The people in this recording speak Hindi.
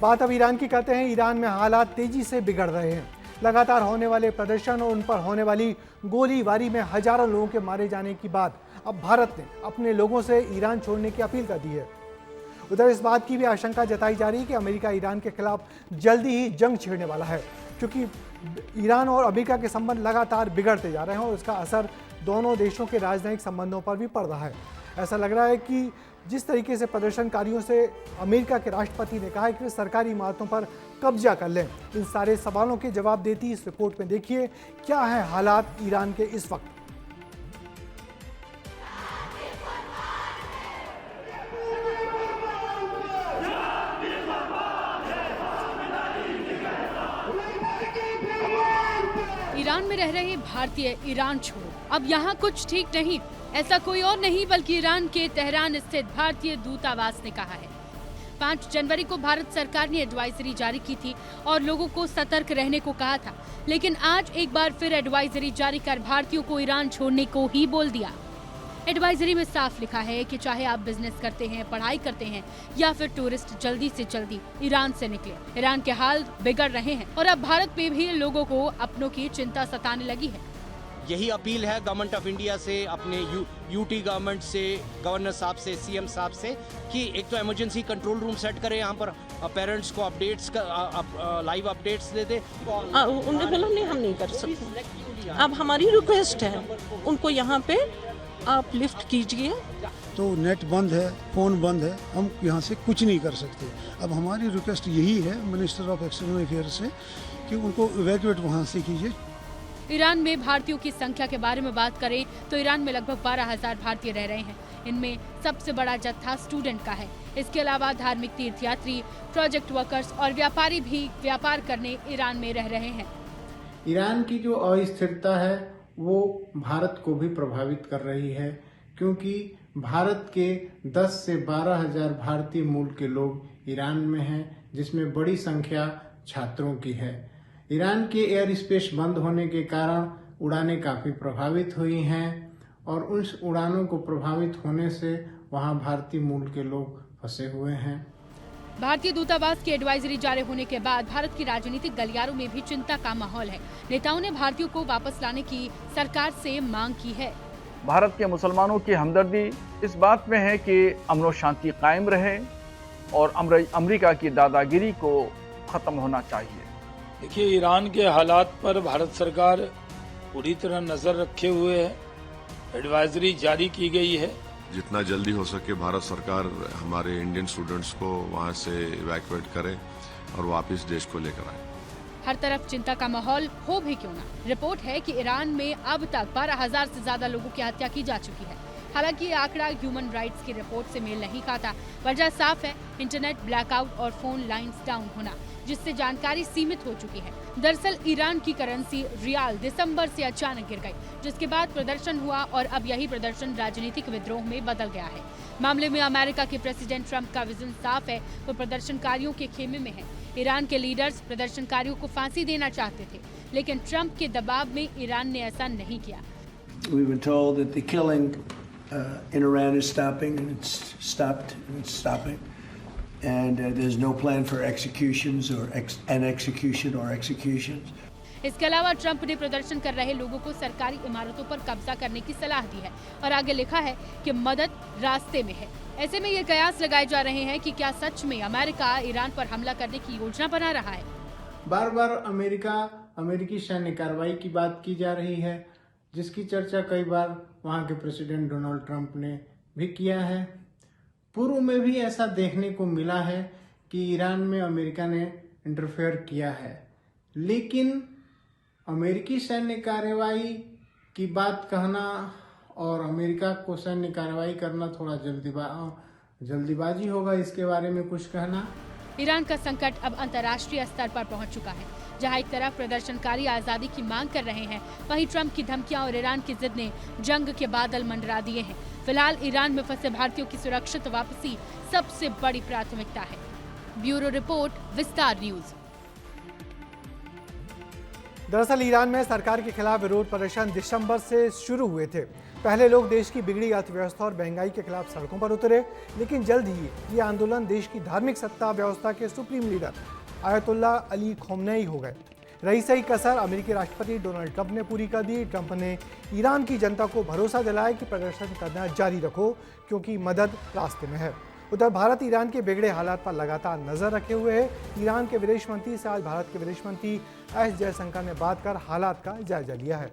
बात अब ईरान की करते हैं। ईरान में हालात तेजी से बिगड़ रहे हैं। लगातार होने वाले प्रदर्शन और उन पर होने वाली गोलीबारी में हजारों लोगों के मारे जाने के बाद अब भारत ने अपने लोगों से ईरान छोड़ने की अपील कर दी है। उधर इस बात की भी आशंका जताई जा रही है कि अमेरिका ईरान के खिलाफ जल्दी ही जंग छेड़ने वाला है, क्योंकि ईरान और अमेरिका के संबंध लगातार बिगड़ते जा रहे हैं और उसका असर दोनों देशों के राजनयिक संबंधों पर भी पड़ रहा है। ऐसा लग रहा है कि जिस तरीके से प्रदर्शनकारियों से अमेरिका के राष्ट्रपति ने कहा है कि वे सरकारी इमारतों पर कब्जा कर लें, इन सारे सवालों के जवाब देती इस रिपोर्ट में देखिए क्या है हालात ईरान के इस वक्त। ईरान में रह रहे भारतीय ईरान छोड़ो, अब यहाँ कुछ ठीक नहीं, ऐसा कोई और नहीं बल्कि ईरान के तेहरान स्थित भारतीय दूतावास ने कहा है। 5 जनवरी को भारत सरकार ने एडवाइजरी जारी की थी और लोगों को सतर्क रहने को कहा था, लेकिन आज एक बार फिर एडवाइजरी जारी कर भारतीयों को ईरान छोड़ने को ही बोल दिया। एडवाइजरी में साफ लिखा है कि चाहे आप बिजनेस करते हैं, पढ़ाई करते हैं या फिर टूरिस्ट, जल्दी से जल्दी ईरान से निकले। ईरान के हाल बिगड़ रहे हैं और अब भारत में भी लोगों को अपनों की चिंता सताने लगी है। यही अपील है गवर्नमेंट ऑफ इंडिया से, अपने यूटी गवर्नमेंट से, गवर्नर साहब से, सीएम साहब से कि एक तो इमरजेंसी कंट्रोल रूम सेट करें, यहाँ पर पेरेंट्स को अपडेट्स लाइव अपडेट्स दे दे। उन्होंने बोला नहीं, हम नहीं कर सकते। अब हमारी रिक्वेस्ट है उनको यहाँ पे आप लिफ्ट कीजिए। तो नेट बंद है, फोन बंद है, हम यहाँ से कुछ नहीं कर सकते। अब हमारी रिक्वेस्ट यही है मिनिस्टर ऑफ एक्सटर्नल अफेयर्स से कि उनको इवैक्यूएट वहाँ से कीजिए। ईरान में भारतीयों की संख्या के बारे में बात करें तो ईरान में लगभग 12,000 भारतीय रह रहे हैं। इनमें सबसे बड़ा जत्था स्टूडेंट का है। इसके अलावा धार्मिक तीर्थयात्री, प्रोजेक्ट वर्कर्स और व्यापारी भी व्यापार करने ईरान में रह रहे हैं। ईरान की जो अस्थिरता है वो भारत को भी प्रभावित कर रही है, क्योंकि भारत के 10 से 12,000 भारतीय मूल के लोग ईरान में हैं, जिसमें बड़ी संख्या छात्रों की है। ईरान के एयर स्पेस बंद होने के कारण उड़ानें काफ़ी प्रभावित हुई हैं और उस उड़ानों को प्रभावित होने से वहां भारतीय मूल के लोग फंसे हुए हैं। भारतीय दूतावास की एडवाइजरी जारी होने के बाद भारत की राजनीतिक गलियारों में भी चिंता का माहौल है। नेताओं ने भारतीयों को वापस लाने की सरकार से मांग की है। भारत के मुसलमानों की हमदर्दी इस बात में है कि अमन और शांति कायम रहे और अमेरिका की दादागिरी को खत्म होना चाहिए। देखिए, ईरान के हालात पर भारत सरकार पूरी तरह नजर रखे हुए है। एडवाइजरी जारी की गई है। जितना जल्दी हो सके भारत सरकार हमारे इंडियन स्टूडेंट्स को वहां से इवैक्यूएट करे और वापस देश को लेकर आए। हर तरफ चिंता का माहौल हो भी क्यों ना, रिपोर्ट है कि ईरान में अब तक 12,000 से ज्यादा लोगों की हत्या की जा चुकी है। हालांकि ये आंकड़ा ह्यूमन राइट्स की रिपोर्ट से मेल नहीं खाता। वजह साफ है, इंटरनेट ब्लैकआउट और फोन लाइंस डाउन होना, जिससे जानकारी सीमित हो चुकी है। दरअसल ईरान की करेंसी रियाल दिसंबर से अचानक गिर गई, जिसके बाद प्रदर्शन हुआ और अब यही प्रदर्शन राजनीतिक विद्रोह में बदल गया है। मामले में अमेरिका के प्रेसिडेंट ट्रंप का विजन साफ है, वो प्रदर्शनकारियों के खेमे में है। ईरान के लीडर्स प्रदर्शनकारियों को फांसी देना चाहते थे, लेकिन ट्रंप के दबाव में ईरान ने ऐसा नहीं किया। We've been told that the killing in Iran is stopping, and it's stopped, and it's stopping. And there's no plan for executions or execution or executions. इसके अलावा ट्रंप ने प्रदर्शन कर रहे लोगों को सरकारी इमारतों पर कब्जा करने की सलाह दी है और आगे लिखा है कि मदद रास्ते में है। ऐसे में ये कयास लगाए जा रहे हैं कि क्या सच में अमेरिका ईरान पर हमला करने की योजना बना रहा है। बार बार अमेरिकी सैन्य कार्रवाई की बात की जा रही है, जिसकी चर्चा कई बार वहां के प्रेसिडेंट डोनाल्ड ट्रंप ने भी किया है। पूर्व में भी ऐसा देखने को मिला है कि ईरान में अमेरिका ने इंटरफेयर किया है, लेकिन अमेरिकी सैन्य कार्रवाई की बात कहना और अमेरिका को सैन्य कार्रवाई करना थोड़ा जल्दीबाजी होगा। इसके बारे में कुछ कहना। ईरान का संकट अब अंतर्राष्ट्रीय स्तर पर पहुंच चुका है। जहां एक तरफ प्रदर्शनकारी आजादी की मांग कर रहे हैं, वहीं ट्रंप की धमकियां और ईरान की जिद ने जंग के बादल मंडरा दिए हैं। फिलहाल ईरान में फंसे भारतीयों की सुरक्षित वापसी सबसे बड़ी प्राथमिकता है। ब्यूरो रिपोर्ट, विस्तार न्यूज। दरअसल ईरान में सरकार के खिलाफ विरोध प्रदर्शन दिसंबर से शुरू हुए थे। पहले लोग देश की बिगड़ी अर्थव्यवस्था और महंगाई के खिलाफ सड़कों पर उतरे, लेकिन जल्द ही ये आंदोलन देश की धार्मिक सत्ता व्यवस्था के सुप्रीम लीडर आयतुल्लाह अली खोमनेई हो गए। रही सही कसर अमेरिकी राष्ट्रपति डोनाल्ड ट्रंप ने पूरी कर दी। ट्रंप ने ईरान की जनता को भरोसा दिलाया कि प्रदर्शन करना जारी रखो क्योंकि मदद रास्ते में है। उधर भारत ईरान के बिगड़े हालात पर लगातार नजर रखे हुए है। ईरान के विदेश मंत्री से आज भारत के विदेश मंत्री एस जयशंकर ने बात कर हालात का जायजा लिया है।